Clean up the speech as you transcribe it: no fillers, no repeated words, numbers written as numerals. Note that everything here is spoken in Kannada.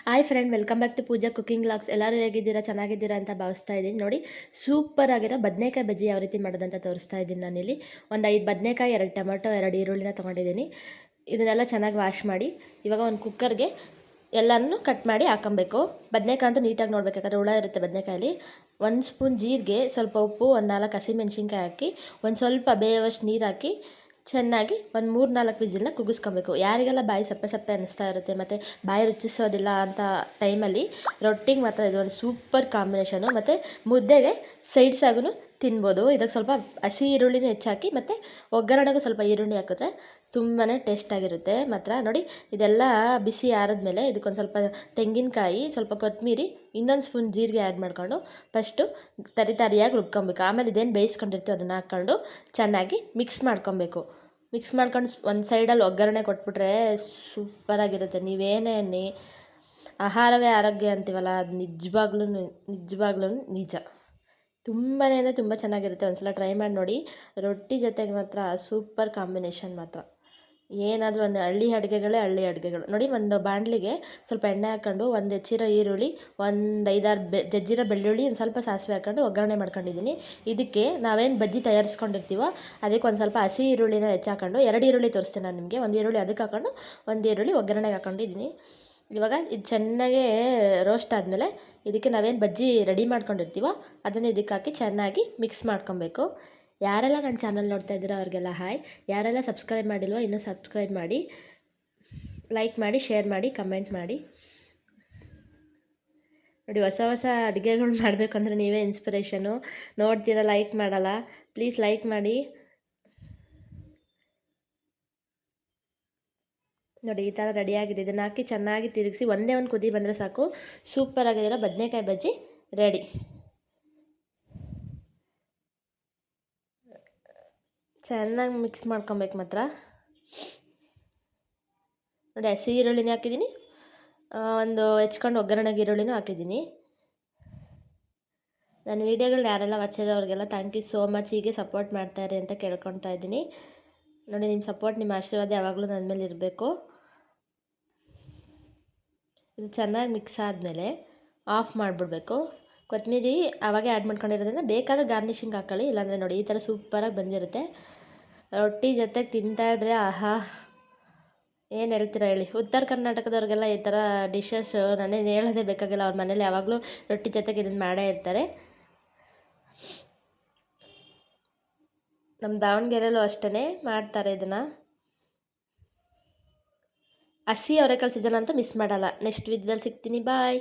Hi friend, welcome back to Pooja cooking vlogs. ಎಲ್ಲರೂ ಹೇಗಿದ್ದೀರಾ? ಚೆನ್ನಾಗಿದ್ದೀರಾ ಅಂತ ಭಾವಿಸ್ತಾ ಇದ್ದೀನಿ. ನೋಡಿ, ಸೂಪರ್ ಆಗಿರೋ ಬದನೇಕಾಯಿ ಬಜ್ಜಿ ಯಾವ ರೀತಿ ಮಾಡೋದಂತ ತೋರಿಸ್ತಾ ಇದ್ದೀನಿ. ನಾನಿಲ್ಲಿ ಒಂದು 5 ಬದನೇಕಾಯಿ, 2 ಟೊಮೆಟೊ, 2 ಈರುಳ್ಳಿನ ತೊಗೊಂಡಿದ್ದೀನಿ. ಇದನ್ನೆಲ್ಲ ಚೆನ್ನಾಗಿ ವಾಶ್ ಮಾಡಿ ಇವಾಗ ಒಂದು ಕುಕ್ಕರ್ಗೆ ಎಲ್ಲನೂ ಕಟ್ ಮಾಡಿ ಹಾಕೊಬೇಕು. ಬದನೇಕಾಯಿ ಅಂತೂ ನೀಟಾಗಿ ನೋಡಬೇಕು, ಯಾಕಂದರೆ ಹುಳ ಇರುತ್ತೆ ಬದನೇಕಾಯಲ್ಲಿ. 1 ಸ್ಪೂನ್ ಜೀರಿಗೆ, ಸ್ವಲ್ಪ ಉಪ್ಪು, ಒಂದು 4 ಹಸಿಮೆಣ್ಸಿನ್ಕಾಯಿ ಹಾಕಿ ಒಂದು ಸ್ವಲ್ಪ ಬೇವಷ್ಟು ನೀರು ಹಾಕಿ ಚೆನ್ನಾಗಿ ಒಂದು 3-4 ವಿಸಿಲ್ನ ಕುಗ್ಗಿಸ್ಕೊಬೇಕು. ಯಾರಿಗೆಲ್ಲ ಬಾಯಿ ಸಪ್ಪೆ ಸಪ್ಪೆ ಅನ್ನಿಸ್ತಾ ಇರುತ್ತೆ ಮತ್ತು ಬಾಯಿ ರುಚಿಸೋದಿಲ್ಲ ಅಂತ ಟೈಮಲ್ಲಿ ರೊಟ್ಟಿಗೆ ಮಾತ್ರ ಇದು ಒಂದು ಸೂಪರ್ ಕಾಂಬಿನೇಷನು. ಮತ್ತು ಮುದ್ದೆಗೆ ಸೈಡ್ಸ್ ಆಗೂ ತಿನ್ಬೋದು. ಇದಕ್ಕೆ ಸ್ವಲ್ಪ ಹಸಿ ಈರುಳ್ಳಿನ ಹೆಚ್ಚಾಕಿ ಮತ್ತು ಒಗ್ಗರಣೆಗೂ ಸ್ವಲ್ಪ ಈರುಳ್ಳಿ ಹಾಕಿದ್ರೆ ತುಂಬಾ ಟೇಸ್ಟಾಗಿರುತ್ತೆ. ಮಾತ್ರ ನೋಡಿ, ಇದೆಲ್ಲ ಬಿಸಿ ಆರಿದ್ಮೇಲೆ ಇದಕ್ಕೊಂದು ಸ್ವಲ್ಪ ತೆಂಗಿನಕಾಯಿ, ಸ್ವಲ್ಪ ಕೊತ್ತಂಬರಿ, ಇನ್ನೊಂದು ಸ್ಪೂನ್ ಜೀರಿಗೆ ಆ್ಯಡ್ ಮಾಡ್ಕೊಂಡು ಫಸ್ಟು ತರಿಯಾಗಿ ರುಬ್ಕೊಬೇಕು. ಆಮೇಲೆ ಇದೇನು ಬೇಯಿಸ್ಕೊಂಡಿರ್ತೀವಿ ಅದನ್ನು ಹಾಕ್ಕೊಂಡು ಚೆನ್ನಾಗಿ ಮಿಕ್ಸ್ ಮಾಡ್ಕೊಬೇಕು. ಮಿಕ್ಸ್ ಮಾಡ್ಕೊಂಡು ಒಂದು ಸೈಡಲ್ಲಿ ಒಗ್ಗರಣೆ ಕೊಟ್ಬಿಟ್ರೆ ಸೂಪರಾಗಿರುತ್ತೆ. ನೀವೇನೇ ಅನ್ನಿ, ಆಹಾರವೇ ಆರೋಗ್ಯ ಅಂತೀವಲ್ಲ, ಅದು ನಿಜವಾಗ್ಲೂ ನಿಜ. ತುಂಬಾ ಅಂದರೆ ತುಂಬ ಚೆನ್ನಾಗಿರುತ್ತೆ. ಒಂದು ಸಲ ಟ್ರೈ ಮಾಡಿ ನೋಡಿ. ರೊಟ್ಟಿ ಜೊತೆಗೆ ಮಾತ್ರ ಸೂಪರ್ ಕಾಂಬಿನೇಷನ್ ಮಾತ್ರ. ಏನಾದರೂ ಒಂದು ಹಳ್ಳಿ ಅಡುಗೆಗಳು ನೋಡಿ. ಒಂದು ಬಾಣಲಿಗೆ ಸ್ವಲ್ಪ ಎಣ್ಣೆ ಹಾಕ್ಕೊಂಡು ಒಂದು ಹೆಚ್ಚಿರೋ ಈರುಳ್ಳಿ, ಒಂದು 5-6 ಜಜ್ಜಿರೋ ಬೆಳ್ಳುಳ್ಳಿ, ಒಂದು ಸ್ವಲ್ಪ ಸಾಸಿವೆ ಹಾಕ್ಕೊಂಡು ಒಗ್ಗರಣೆ ಮಾಡ್ಕೊಂಡಿದ್ದೀನಿ. ಇದಕ್ಕೆ ನಾವೇನು ಬಜ್ಜಿ ತಯಾರಿಸ್ಕೊಂಡಿರ್ತೀವೋ ಅದಕ್ಕೆ ಒಂದು ಸ್ವಲ್ಪ ಹಸಿ ಈರುಳ್ಳಿನ ಹೆಚ್ಚಾಕೊಂಡು, 2 ಈರುಳ್ಳಿ ತೋರಿಸ್ತೀನಿ ನಾನು ನಿಮಗೆ. ಒಂದು ಈರುಳ್ಳಿ ಅದಕ್ಕೆ ಹಾಕ್ಕೊಂಡು, ಒಂದು ಈರುಳ್ಳಿ ಒಗ್ಗರಣೆಗೆ ಹಾಕ್ಕೊಂಡಿದ್ದೀನಿ. ಇವಾಗ ಇದು ಚೆನ್ನಾಗೇ ರೋಸ್ಟ್ ಆದಮೇಲೆ ಇದಕ್ಕೆ ನಾವೇನು ಬಜ್ಜಿ ರೆಡಿ ಮಾಡ್ಕೊಂಡಿರ್ತೀವೋ ಅದನ್ನು ಇದಕ್ಕೆ ಹಾಕಿ ಚೆನ್ನಾಗಿ ಮಿಕ್ಸ್ ಮಾಡ್ಕೊಬೇಕು. ಯಾರೆಲ್ಲ ನನ್ನ ಚಾನಲ್ ನೋಡ್ತಾ ಇದ್ದೀರೋ ಅವ್ರಿಗೆಲ್ಲ ಹಾಯ್. ಯಾರೆಲ್ಲ ಸಬ್ಸ್ಕ್ರೈಬ್ ಮಾಡಿಲ್ವೋ ಇನ್ನೂ ಸಬ್ಸ್ಕ್ರೈಬ್ ಮಾಡಿ, ಲೈಕ್ ಮಾಡಿ, ಶೇರ್ ಮಾಡಿ, ಕಮೆಂಟ್ ಮಾಡಿ. ನೋಡಿ, ಹೊಸ ಹೊಸ ಅಡುಗೆಗಳು ಮಾಡಬೇಕಂದ್ರೆ ನೀವೇ ಇನ್ಸ್ಪಿರೇಷನು. ನೋಡ್ತೀರಾ, ಲೈಕ್ ಮಾಡಲ್ಲ. ಪ್ಲೀಸ್ ಲೈಕ್ ಮಾಡಿ. ನೋಡಿ, ಈ ಥರ ರೆಡಿಯಾಗಿದೆ. ಇದನ್ನು ಹಾಕಿ ಚೆನ್ನಾಗಿ ತಿರುಗಿಸಿ ಒಂದೇ ಒಂದು ಕುದಿ ಬಂದರೆ ಸಾಕು. ಸೂಪರಾಗಿರೋ ಬದನೇಕಾಯಿ ಬಜ್ಜಿ ರೆಡಿ. ಚೆನ್ನಾಗಿ ಮಿಕ್ಸ್ ಮಾಡ್ಕೊಬೇಕು ಮಾತ್ರ. ನೋಡಿ, ಹಸಿ ಈರುಳ್ಳಿನ ಹಾಕಿದ್ದೀನಿ, ಒಂದು ಹೆಚ್ಕೊಂಡು ಒಗ್ಗರಣೆಗೆ ಈರುಳ್ಳಿನೂ ಹಾಕಿದ್ದೀನಿ. ನನ್ನ ವೀಡಿಯೋಗಳು ಯಾರೆಲ್ಲ ಅವ್ರಿಗೆಲ್ಲ ಥ್ಯಾಂಕ್ ಯು ಸೋ ಮಚ್. ಹೀಗೆ ಸಪೋರ್ಟ್ ಮಾಡ್ತಾಯಿರಿ ಅಂತ ಕೇಳ್ಕೊತಾ ಇದ್ದೀನಿ. ನೋಡಿ, ನಿಮ್ಮ ಸಪೋರ್ಟ್, ನಿಮ್ಮ ಆಶೀರ್ವಾದ ಯಾವಾಗಲೂ ನನ್ನ ಮೇಲೆ ಇರಬೇಕು. ಇದು ಚೆನ್ನಾಗಿ ಮಿಕ್ಸ್ ಆದಮೇಲೆ ಆಫ್ ಮಾಡಿಬಿಡ್ಬೇಕು. ಕೊತ್ತಂಬರಿ ಆವಾಗೇ ಆ್ಯಡ್ ಮಾಡ್ಕೊಂಡಿರೋದ್ರಿಂದ ಬೇಕಾದ್ರೆ ಗಾರ್ನಿಷಿಂಗ್ ಹಾಕ್ಕೊಳ್ಳಿ, ಇಲ್ಲಾಂದರೆ ನೋಡಿ ಈ ಥರ ಸೂಪರಾಗಿ ಬಂದಿರುತ್ತೆ. ರೊಟ್ಟಿ ಜೊತೆಗೆ ತಿಂತಾಯಿದ್ರೆ ಆಹಾ, ಏನು ಹೇಳ್ತೀರಾ ಹೇಳಿ. ಉತ್ತರ ಕರ್ನಾಟಕದವ್ರಿಗೆಲ್ಲ ಈ ಥರ ಡಿಶಸ್ ನಾನೇನು ಹೇಳೋದೇ ಬೇಕಾಗಿಲ್ಲ. ಅವ್ರ ಮನೇಲಿ ಯಾವಾಗಲೂ ರೊಟ್ಟಿ ಜೊತೆಗೆ ಇದನ್ನು ಮಾಡೇ ಇರ್ತಾರೆ. ನಮ್ಮ ದಾವಣಗೆರೆಯಲ್ಲೂ ಅಷ್ಟೇ ಮಾಡ್ತಾರೆ ಇದನ್ನು. ಹಸಿ ಅವರೆಕಾಳು ಸೀಸನ್ ಅಂತ ಮಿಸ್ ಮಾಡಲ್ಲ. ನೆಕ್ಸ್ಟ್ ವಿಡಿಯೋದಲ್ಲಿ ಸಿಗ್ತೀನಿ. ಬಾಯ್.